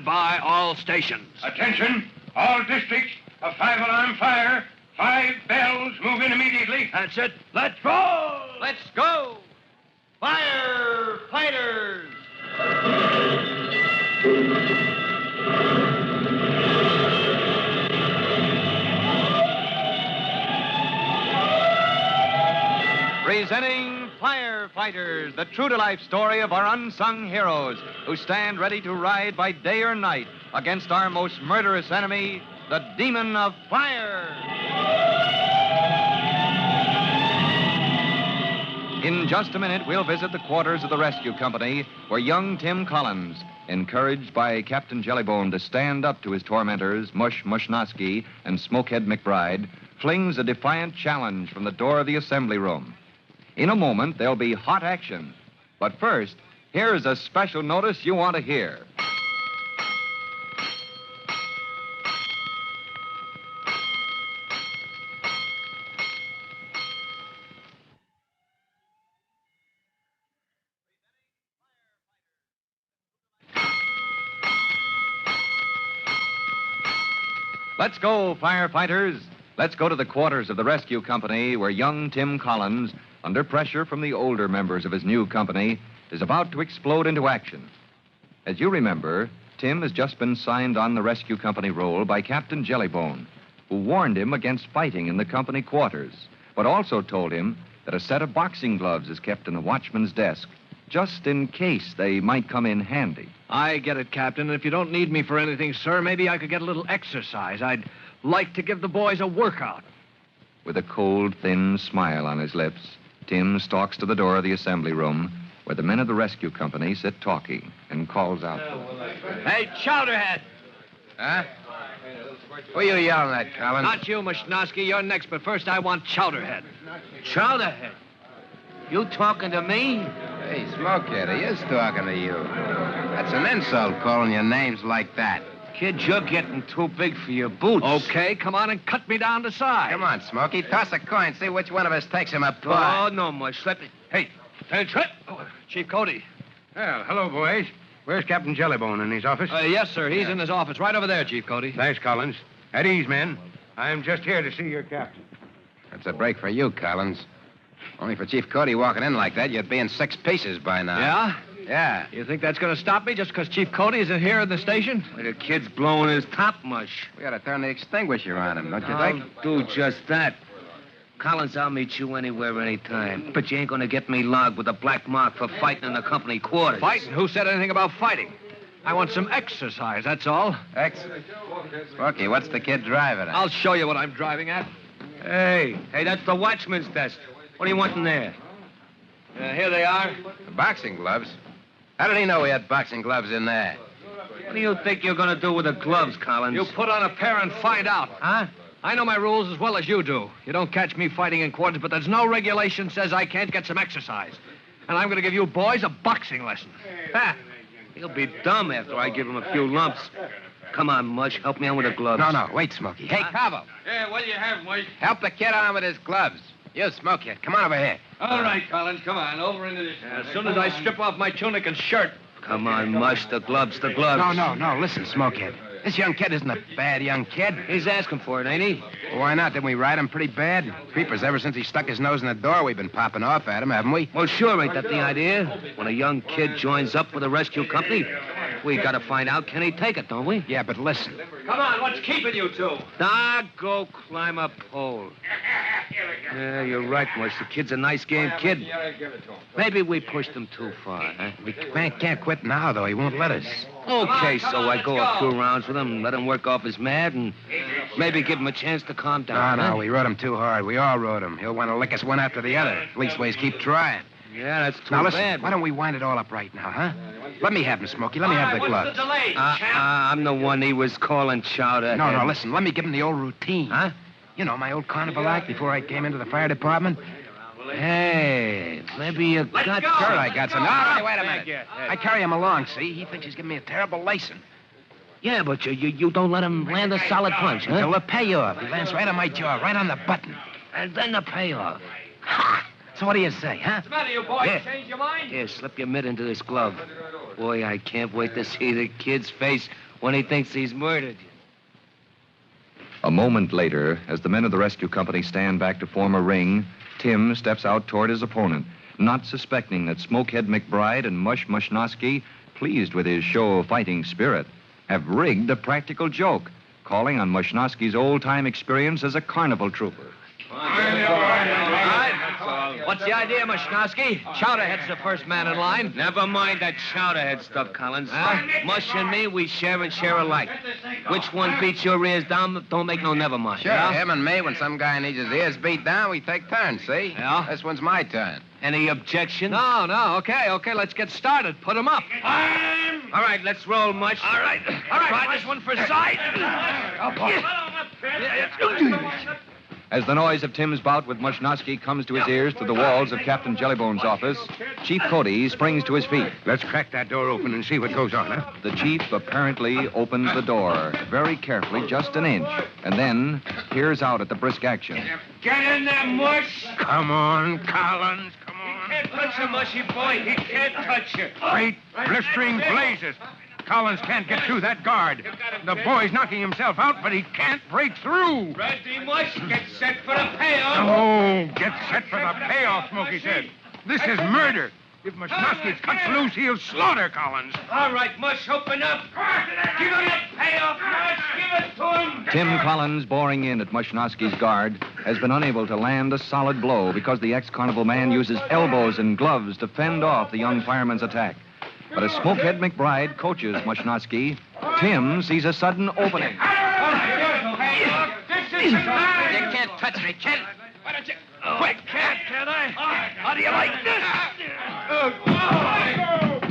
Stand by all stations. Attention, all districts. A 5-alarm fire. 5 bells. Move in immediately. That's it. Let's roll! Let's go! Firefighters! Presenting Firefighters, the true-to-life story of our unsung heroes who stand ready to ride by day or night against our most murderous enemy, the demon of fire. In just a minute, we'll visit the quarters of the rescue company where young Tim Collins, encouraged by Captain Jellybone to stand up to his tormentors, Mush Mushnosky and Smokehead McBride, flings a defiant challenge from the door of the assembly room. In a moment, there'll be hot action. But first, here's a special notice you want to hear. Let's go, firefighters. Let's go to the quarters of the rescue company where young Tim Collins, under pressure from the older members of his new company, is about to explode into action. As you remember, Tim has just been signed on the rescue company roll by Captain Jellybone, who warned him against fighting in the company quarters, but also told him that a set of boxing gloves is kept in the watchman's desk, just in case they might come in handy. I get it, Captain. If you don't need me for anything, sir, maybe I could get a little exercise. I'd like to give the boys a workout. With a cold, thin smile on his lips, Tim stalks to the door of the assembly room where the men of the rescue company sit talking and calls out to them. Hey, Chowderhead! Huh? Who are you yelling at, Collins? Not you, Mushnosky. You're next, but first I want Chowderhead. Chowderhead? You talking to me? Hey, Smokehead, he is talking to you. That's an insult, calling your names like that. Kid, you're getting too big for your boots. Okay, come on and cut me down to size. Come on, Smokey. Toss a coin. See which one of us takes him apart. Oh, no, Mush. Let me... Hey, attention. Oh, Chief Cody. Well, hello, boys. Where's Captain Jellybone, in his office? Yes, sir. He's in his office right over there, Chief Cody. Thanks, Collins. At ease, men. I'm just here to see your captain. That's a break for you, Collins. Only for Chief Cody walking in like that, you'd be in 6 pieces by now. Yeah? Yeah. You think that's going to stop me just because Chief Cody isn't here in the station? Well, the kid's blowing his top, Mush. We ought to turn the extinguisher on him, don't you think? I'll do just that. Collins, I'll meet you anywhere, anytime. But you ain't gonna get me logged with a black mark for fighting in the company quarters. Fighting? Who said anything about fighting? I want some exercise, that's all. Smokey, what's the kid driving at? I'll show you what I'm driving at. Hey, that's the watchman's desk. What do you want in there? Here they are. The boxing gloves? How did he know we had boxing gloves in there? What do you think you're gonna do with the gloves, Collins? You put on a pair and find out. Huh? I know my rules as well as you do. You don't catch me fighting in quarters, but there's no regulation says I can't get some exercise. And I'm going to give you boys a boxing lesson. Ha! He'll be dumb after I give him a few lumps. Come on, Mush. Help me on with the gloves. No. Wait, Smokey. Hey, Cabo. Yeah, what do you have, Mush? Help the kid on with his gloves. You, Smokey. Come on over here. All right, Collins, come on. Over into this. As soon as I strip off my tunic and shirt. Come on, Mush. The gloves. No. Listen, Smokehead. This young kid isn't a bad young kid. He's asking for it, ain't he? Well, why not? Didn't we ride him pretty bad? Creepers, ever since he stuck his nose in the door, we've been popping off at him, haven't we? Well, sure, ain't that the idea? When a young kid joins up with a rescue company, we gotta find out, can he take it, don't we? Yeah, but listen. Come on, what's keeping you two? Go climb a pole. Yeah, you're right, Mush. The kid's a nice game kid. Maybe we pushed him too far, huh? We can't quit now, though. He won't let us. Okay, so I go a few rounds with him, let him work off his mad, and maybe give him a chance to calm down. No, we rode him too hard. We all rode him. He'll want to lick us one after the other. Leastways, keep trying. Yeah, that's too now, listen, bad. Why don't we wind it all up right now, huh? Let me have him, Smokey. Let me have the gloves. What's the delay, champ? I'm the one he was calling Chowder. No, listen. Let me give him the old routine. Huh? You know, my old carnival act before I came into the fire department. Hey, maybe you got... go. Sure, I got some. No, wait a minute. Yeah. I carry him along, see? He thinks he's giving me a terrible lacing. Yeah, but you don't let him land a solid punch, huh? Until the payoff. He lands right on my jaw, right on the button. And then the payoff. Ha! So what do you say, huh? What's the matter, you boys? Yeah. Change your mind? Here, slip your mitt into this glove. Boy, I can't wait to see the kid's face when he thinks he's murdered you. A moment later, as the men of the rescue company stand back to form a ring, Tim steps out toward his opponent, not suspecting that Smokehead McBride and Mush Mushnosky, pleased with his show of fighting spirit, have rigged a practical joke, calling on Mushnosky's old-time experience as a carnival trooper. All right. What's the idea, Mushnosky? Chowderhead's the first man in line. Never mind that Chowderhead stuff, Collins. Mush and me, we share and share alike. Which one beats your ears down, don't make no never mind. Sure, Yeah? him and me, when some guy needs his ears beat down, we take turns, see? Yeah? This one's my turn. Any objection? No, okay, let's get started. Put him up. All right, let's roll, Mush. All right. Try this one for size. As the noise of Tim's bout with Mushnosky comes to his ears through the walls of Captain Jellybone's office, Chief Cody springs to his feet. Let's crack that door open and see what goes on, huh? The chief apparently opens the door very carefully, just an inch, and then peers out at the brisk action. Get in there, Mush! Come on, Collins, come on. Can't touch you, Mushy boy. He can't touch you. Great blistering blazes. Collins can't get through that guard. The boy's knocking himself out, but he can't break through. Ready, Mush? Get set for the payoff. Oh, get set for the payoff, Smokey said. This is murder. If Mushnosky cuts loose, he'll slaughter Collins. All right, Mush, open up. Give him the payoff, Mush. Give it to him. Tim Collins, boring in at Mushnosky's guard, has been unable to land a solid blow because the ex-carnival man uses elbows and gloves to fend off the young fireman's attack. But as Smokehead McBride coaches Mushnosky, Tim sees a sudden opening. You can't touch me, kid. Why don't you... Quick, cat, can I? How do you like this?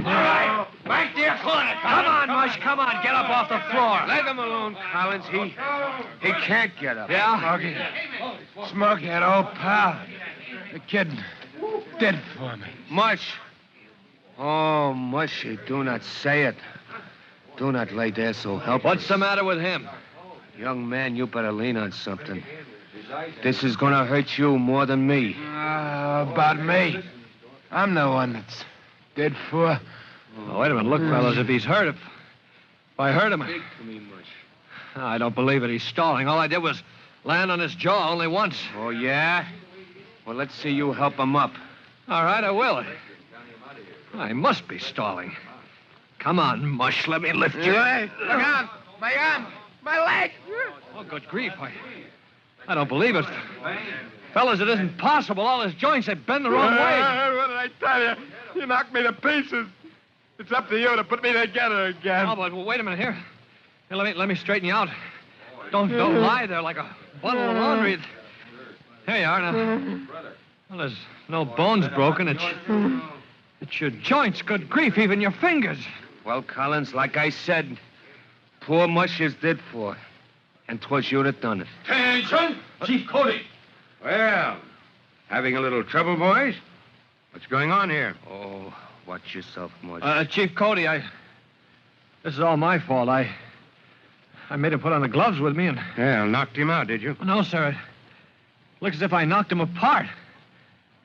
All right, back to your corner, Come on, Mush, come on. Get up off the floor. Let him alone, Collins. He can't get up. Yeah? Smokehead, old pal. The kid dead for me. Mush. Oh, Mushy, do not say it. Do not lay there so helpless. What's the matter with him? Young man, you better lean on something. This is gonna hurt you more than me. About me. I'm the one that's dead for. Oh, wait a minute. Look, fellas, if he's hurt, if I hurt him... Speak to me, Mush. I don't believe it. He's stalling. All I did was land on his jaw only once. Oh, yeah? Well, let's see you help him up. All right, I will. I must be stalling. Come on, Mush, let me lift you. Hey, look out! My arm! My leg! Oh, good grief. I don't believe it. Fellas, it isn't possible. All his joints have bent the wrong way. What did I tell you? You knocked me to pieces. It's up to you to put me together again. Oh, but wait a minute here. Here, let me straighten you out. Don't lie there like a bundle of laundry. Here you are now. Well, there's no bones broken. It's your joints. Good grief, even your fingers. Well, Collins, like I said, poor Mush is dead for. And 'twas you that done it. Attention! Chief Cody. Well, having a little trouble, boys? What's going on here? Oh, watch yourself, Mush. Chief Cody, this is all my fault. I made him put on the gloves with me and... Well, knocked him out, did you? No, sir. It looks as if I knocked him apart.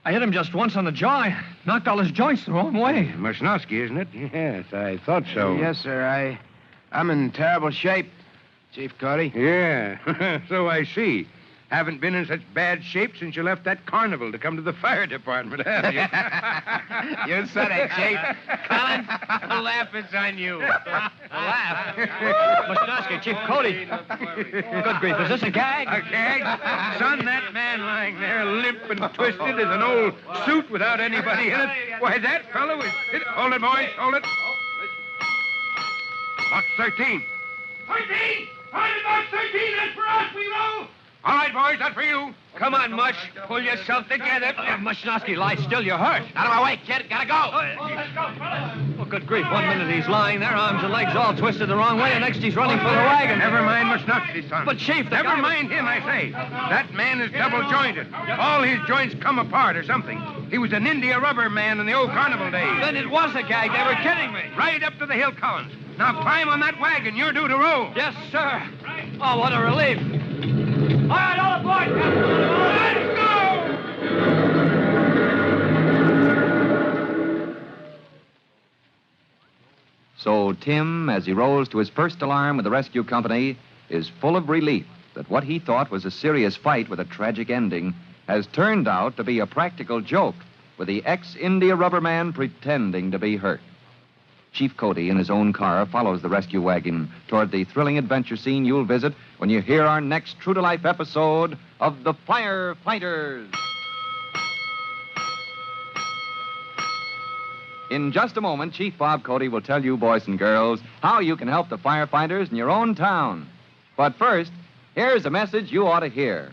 I hit him just once on the jaw. I knocked all his joints the wrong way. Mushnosky, isn't it? Yes, I thought so. Yes, sir. I'm in terrible shape, Chief Cody. Yeah, so I see. Haven't been in such bad shape since you left that carnival to come to the fire department, have you? You said it, Chief. Collins, the laugh is on you. A laugh? Mushnosky, Chief Cody. Good grief, is this a gag? A gag? Son, that man lying there limp and twisted as an old suit without anybody in it. Why, that fellow is... Hold it, boys, hold it. Box 13. 13! Find it, box 13, that's for us, we roll! All right, boys, that's for you. Come on, Mush. Pull yourself together. Mushnosky, lie still. You're hurt. Out of my way, kid. Gotta go. Oh, good grief. 1 minute he's lying there, arms and legs all twisted the wrong way, and next he's running for the wagon. Never mind Mushnosky, son. But, Chief, Never mind him, I say. That man is double-jointed. All his joints come apart or something. He was an India rubber man in the old carnival days. Then it was a gag. They were kidding me. Right up to the hill, Collins. Now climb on that wagon. You're due to roll. Yes, sir. Oh, what a relief. All right, all aboard, Captain. Let's go! So Tim, as he rolls to his first alarm with the rescue company, is full of relief that what he thought was a serious fight with a tragic ending has turned out to be a practical joke with the ex-India rubber man pretending to be hurt. Chief Cody, in his own car, follows the rescue wagon toward the thrilling adventure scene you'll visit when you hear our next true-to-life episode of The Firefighters. In just a moment, Chief Bob Cody will tell you, boys and girls, how you can help the firefighters in your own town. But first, here's a message you ought to hear.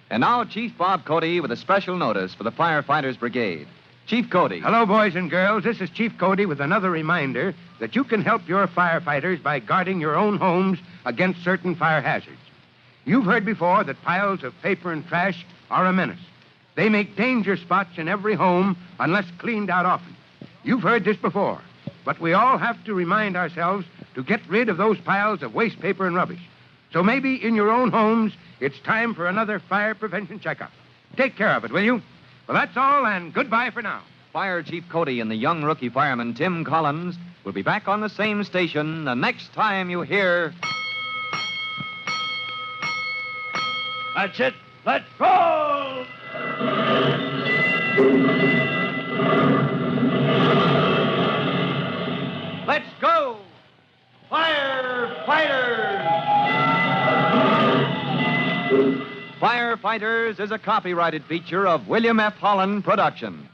And now, Chief Bob Cody with a special notice for the Firefighters Brigade. Chief Cody. Hello, boys and girls. This is Chief Cody with another reminder that you can help your firefighters by guarding your own homes against certain fire hazards. You've heard before that piles of paper and trash are a menace. They make danger spots in every home unless cleaned out often. You've heard this before, but we all have to remind ourselves to get rid of those piles of waste paper and rubbish. So maybe in your own homes, it's time for another fire prevention checkup. Take care of it, will you? Well, that's all, and goodbye for now. Fire Chief Cody and the young rookie fireman, Tim Collins, will be back on the same station the next time you hear... That's it. Let's roll! Let's go! Firefighters! Firefighters is a copyrighted feature of William F. Holland Productions.